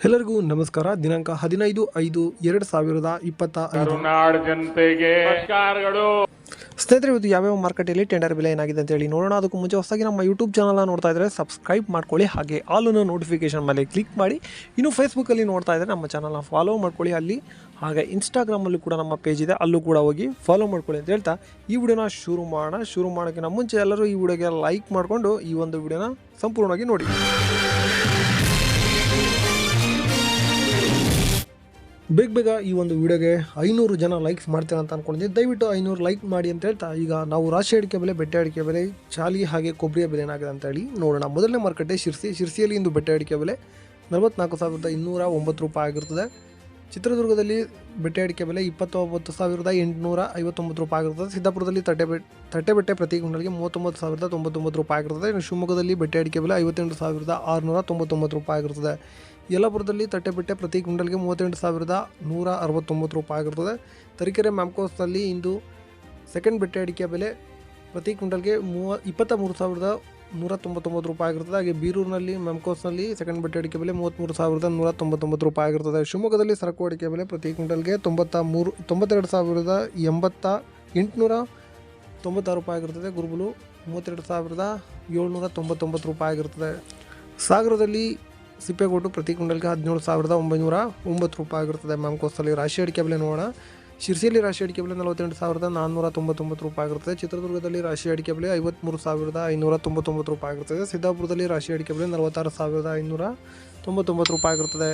ಎಲ್ಲರಿಗೂ ನಮಸ್ಕಾರ. ದಿನಾಂಕ 15/5/2025 ಕರುನಾಡ ಜನತೆಗೆ ನಮಸ್ಕಾರಗಳು. ಸ್ನೇಹಿತರೆ, ಇವತ್ತು ಯಾವ್ಯಾವ ಮಾರ್ಕೆಟಲ್ಲಿ ಟೆಂಡರ್ ಬೆಲೆ ಏನಾಗಿದೆ ಅಂತ ಹೇಳಿ ನೋಡೋಣ. ಅದಕ್ಕೂ ಮುಂಚೆ ಹೊಸದಾಗಿ ನಮ್ಮ ಯೂಟ್ಯೂಬ್ ಚಾನಲ್ನ ನೋಡ್ತಾ ಇದ್ದರೆ ಸಬ್ಸ್ಕ್ರೈಬ್ ಮಾಡ್ಕೊಳ್ಳಿ, ಹಾಗೆ ಆಲ್ ನೋಟಿಫಿಕೇಶನ್ ಮೇಲೆ ಕ್ಲಿಕ್ ಮಾಡಿ. ಇನ್ನು ಫೇಸ್ಬುಕ್ಕಲ್ಲಿ ನೋಡ್ತಾ ಇದ್ದರೆ ನಮ್ಮ ಚಾನಲ್ನ ಫಾಲೋ ಮಾಡ್ಕೊಳ್ಳಿ ಅಲ್ಲಿ, ಹಾಗೆ ಇನ್ಸ್ಟಾಗ್ರಾಮಲ್ಲೂ ಕೂಡ ನಮ್ಮ ಪೇಜ್ ಇದೆ, ಅಲ್ಲೂ ಕೂಡ ಹೋಗಿ ಫಾಲೋ ಮಾಡ್ಕೊಳ್ಳಿ ಅಂತ ಹೇಳ್ತಾ ಈ ವಿಡಿಯೋನ ಶುರು ಮಾಡೋಕ್ಕಿಂತ ಮುಂಚೆ ಎಲ್ಲರೂ ಈ ವಿಡಿಯೋಗೆ ಲೈಕ್ ಮಾಡಿಕೊಂಡು ಈ ಒಂದು ವಿಡಿಯೋನ ಸಂಪೂರ್ಣವಾಗಿ ನೋಡಿ. ಬೇಗ ಈ ಒಂದು ವಿಡಿಯೋಗೆ 500 ಜನ ಲೈಕ್ಸ್ ಮಾಡ್ತೀರಾ ಅಂತ ಅಂದ್ಕೊಂಡಿದ್ದೀನಿ. ದಯವಿಟ್ಟು 500 ಲೈಕ್ ಮಾಡಿ ಅಂತ ಹೇಳ್ತಾ ಈಗ ನಾವು ರಾಶಿ ಅಡಿಕೆ ಬೆಲೆ, ಬೆಟ್ಟೆ ಅಡಿಕೆ ಬೆಲೆ, ಚಾಲಿ ಹಾಗೆ ಕೊಬ್ಬರಿಯ ಬೆಲೆ ಏನಾಗಿದೆ ಅಂತ ಹೇಳಿ ನೋಡೋಣ. ಮೊದಲನೇ ಮಾರುಕಟ್ಟೆ ಶಿರ್ಸಿಯಲ್ಲಿ ಇಂದು ಬೆಟ್ಟೆ ಅಡಿಕೆ ಬೆಲೆ 44,209 ರೂಪಾಯಿ ಆಗಿರ್ತದೆ. ಚಿತ್ರದುರ್ಗದಲ್ಲಿ ಬೆಟ್ಟೆ ಅಡಿಕೆ ಬೆಲೆ 29,859 ರೂಪಾಯಿ ಆಗಿರ್ತದೆ. ಸಿದ್ದಾಪುರದಲ್ಲಿ ತಟ್ಟೆ ಬೆಟ್ಟೆ ಪ್ರತಿ ಕ್ವಿಂಟಲ್ಗೆ 39,099 ರೂಪಾಯಿ ಆಗಿರ್ತದೆ. ಇನ್ನು ಶಿವಮೊಗ್ಗದಲ್ಲಿ ಬೆಟ್ಟೆ ಅಡಿಕೆ ಬೆಲೆ 58,699 ರೂಪಾಯಿ ಆಗಿರ್ತದೆ. ಯಲ್ಲಾಪುರದಲ್ಲಿ ತಟ್ಟೆ ಬೆಟ್ಟೆ ಪ್ರತಿ ಕ್ವಿಂಟಲ್ಗೆ 38,169 ರೂಪಾಯಿ ಆಗಿರ್ತದೆ. ತರೀಕೆರೆ ಮ್ಯಾಮ್ಕೋಸ್ನಲ್ಲಿ ಇಂದು ಸೆಕೆಂಡ್ ಬೆಟ್ಟೆ ಅಡಿಕೆ ಬೆಲೆ ಪ್ರತಿ ಕ್ವಿಂಟಲ್ಗೆ 23,199 ರೂಪಾಯಿ ಆಗಿರ್ತದೆ. ಹಾಗೆ ಬೀರೂರಿನಲ್ಲಿ ಮ್ಯಾಮ್ಕೋಸ್ನಲ್ಲಿ ಸೆಕೆಂಡ್ ಬೆಟ್ಟೆ ಅಡಿಕೆ ಬೆಲೆ 33,199 ರೂಪಾಯಿ ಆಗಿರ್ತದೆ. ಶಿವಮೊಗ್ಗದಲ್ಲಿ ಸರಕು ಅಡಿಕೆ ಬೆಲೆ ಪ್ರತಿ ಕ್ವಿಂಟಲ್ಗೆ 92,896 ರೂಪಾಯಿ ಆಗಿರ್ತದೆ. ಗುರುಬುಲು 32,799 ರೂಪಾಯಿ ಆಗಿರ್ತದೆ. ಸಾಗರದಲ್ಲಿ ಸಿಪ್ಪೆಗೋಟು ಪ್ರತಿ ಕ್ವಿಂಟಲ್ಗೆ 17,909 ರೂಪಾಯಿ ಆಗಿರ್ತದೆ. ಮ್ಯಾಮ್ಕೋಸ್ನಲ್ಲಿ ರಾಶಿ ಅಡಿಕೆ ಬೆಲೆ ನೋಡೋಣ. ಶಿರ್ಸಿಯಲ್ಲಿ ರಾಶಿ ಅಡಿಕೆ ಬೆಲೆ 48,499 ರೂಪಾಯಿ ಆಗಿರ್ತದೆ. ಚಿತ್ರದುರ್ಗದಲ್ಲಿ ರಾಶಿ ಅಡಿಕೆ ಬೆಲೆ 53,599 ರೂಪಾಯಿ ಆಗಿರ್ತದೆ. ಸಿದ್ದಾಪುರದಲ್ಲಿ ರಾಶಿ ಅಡಿಕೆ ಬೆಲೆ 46,599 ರೂಪಾಯಿ ಆಗಿರ್ತದೆ.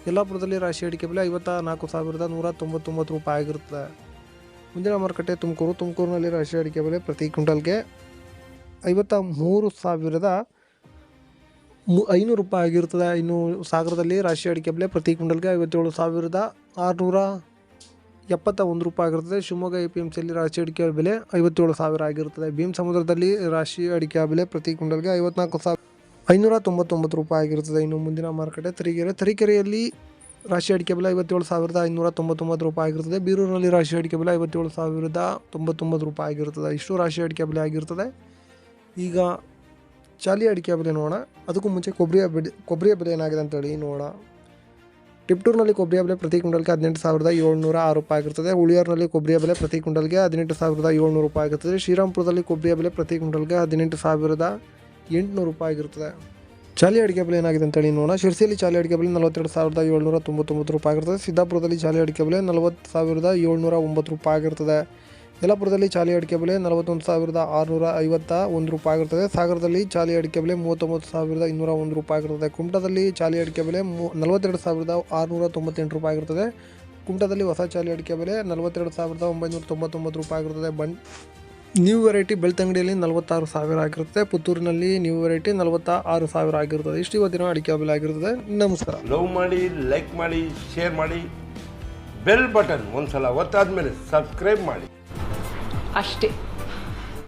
ಯಲ್ಲಾಪುರದಲ್ಲಿ ರಾಶಿ ಅಡಿಕೆ ಬೆಲೆ 54,199 ರೂಪಾಯಿ ಆಗಿರ್ತದೆ. ಮುಂದಿನ ಮಾರುಕಟ್ಟೆ ತುಮಕೂರಿನಲ್ಲಿ ರಾಶಿ ಅಡಿಕೆ ಬೆಲೆ ಪ್ರತಿ ಕ್ವಿಂಟಲ್ಗೆ 53,500 ರೂಪಾಯಿ ಆಗಿರ್ತದೆ. ಇನ್ನು ಸಾಗರದಲ್ಲಿ ರಾಶಿ ಅಡಿಕೆ ಬೆಲೆ ಪ್ರತಿ ಕ್ವಿಂಟಲ್ಗೆ 57,671 ರೂಪಾಯಿ ಆಗಿರ್ತದೆ. ಶಿವಮೊಗ್ಗ APMCಯಲ್ಲಿ ರಾಶಿ ಅಡಿಕೆ ಬೆಲೆ 57,000 ಆಗಿರ್ತದೆ. ಭೀಮ್ ಸಮುದ್ರದಲ್ಲಿ ರಾಶಿ ಅಡಿಕೆ ಬೆಲೆ ಪ್ರತಿ ಕ್ವಿಂಟಲ್ಗೆ 54,599 ರೂಪಾಯಿ ಆಗಿರ್ತದೆ. ಇನ್ನು ಮುಂದಿನ ಮಾರುಕಟ್ಟೆ ತರೀಕೆರೆಯಲ್ಲಿ ರಾಶಿ ಅಡಿಕೆ ಬೆಲೆ 57,599 ರೂಪಾಯಿ ಆಗಿರ್ತದೆ. ಬೀರೂರಿನಲ್ಲಿ ರಾಶಿ ಅಡಿಕೆ ಬೆಲೆ 57,099 ರೂಪಾಯಿ ಆಗಿರ್ತದೆ. ಇಷ್ಟು ರಾಶಿ ಅಡಿಕೆ ಬೆಲೆ ಆಗಿರ್ತದೆ. ಈಗ ಚಾಲಿ ಅಡಿಕೆ ಬೆಲೆ ನೋಡೋಣ. ಅದಕ್ಕೂ ಮುಂಚೆ ಕೊಬ್ಬರಿಯ ಬೆಲೆ ಏನಾಗಿದೆ ಅಂತೇಳಿ ನೋಡೋಣ. ಟಿಪ್ಟೂರಿನಲ್ಲಿ ಕೊಬ್ಬರಿಯ ಬೆಲೆ ಪ್ರತಿ ಕ್ವಿಂಟಲ್ಗೆ 18,706 ರೂಪಾಯಿ ಆಗಿರ್ತದೆ. ಉಳಿಯೂರಿನಲ್ಲಿ ಕೊಬ್ಬರಿಯ ಬೆಲೆ ಪ್ರತಿ ಕ್ವಿಂಟಲ್ಗೆ 18,700 ರೂಪಾಯಿ ಆಗಿರ್ತದೆ. ಶ್ರೀರಾಮ್ಪುರದಲ್ಲಿ ಕೊಬ್ಬರಿಯ ಬೆಲೆ ಪ್ರತಿ ಕ್ವಿಂಟಲ್ಗೆ 18,800 ರೂಪಾಯಿ ಆಗಿರ್ತದೆ. ಚಾಲಿ ಅಡಿಕೆ ಬೆಲೆ ಏನಾಗಿದೆ ಅಂತೇಳಿ ನೋಡೋಣ. ಶಿರ್ಸಿಯಲ್ಲಿ ಚಾಲಿ ಅಡಿಕೆ ಬೆಲೆ 42,799 ರೂಪಾಯಿ ಆಗಿರ್ತದೆ. ಸಿದ್ದಾಪುರದಲ್ಲಿ ಚಾಲಿ ಅಡಿಕೆ ಬೆಲೆ 40,709 ರೂಪಾಯಿ ಆಗಿರ್ತದೆ. ಯಲ್ಲಾಪುರದಲ್ಲಿ ಚಾಲಿ ಅಡಿಕೆ ಬೆಲೆ 41,651 ರೂಪಾಯಿ ಆಗಿರ್ತದೆ. ಸಾಗರದಲ್ಲಿ ಚಾಲಿ ಅಡಿಕೆ ಬೆಲೆ 39,201 ರೂಪಾಯಿ ಆಗಿರ್ತದೆ. ಕುಮಟಾದಲ್ಲಿ ಚಾಲಿ ಅಡಿಕೆ ಬೆಲೆ 42,698 ರೂಪಾಯಿ ಆಗಿರ್ತದೆ. ಕುಮಟಾದಲ್ಲಿ ಹೊಸ ಚಾಲಿ ಅಡಿಕೆ ಬೆಲೆ 42,999 ರೂಪಾಯಿ ಆಗಿರ್ತದೆ. ನ್ಯೂ ವೆರೈಟಿ ಬೆಳ್ತಂಗಡಿಯಲ್ಲಿ 46,000 ಆಗಿರುತ್ತೆ. ಪುತ್ತೂರಿನಲ್ಲಿ ನ್ಯೂ ವೆರೈಟಿ 46,000 ಆಗಿರ್ತದೆ. ಇಷ್ಟು ಇವತ್ತಿನ ಅಡಿಕೆ ಬೆಲೆ ಆಗಿರ್ತದೆ. ನಮಸ್ಕಾರ. ಲವ್ ಮಾಡಿ, ಲೈಕ್ ಮಾಡಿ, ಶೇರ್ ಮಾಡಿ, ಬೆಲ್ ಬಟನ್ ಒಂದ್ಸಲ ಒತ್ತಾದ್ಮೇಲೆ ಸಬ್ಸ್ಕ್ರೈಬ್ ಮಾಡಿ ಅಷ್ಟೇ.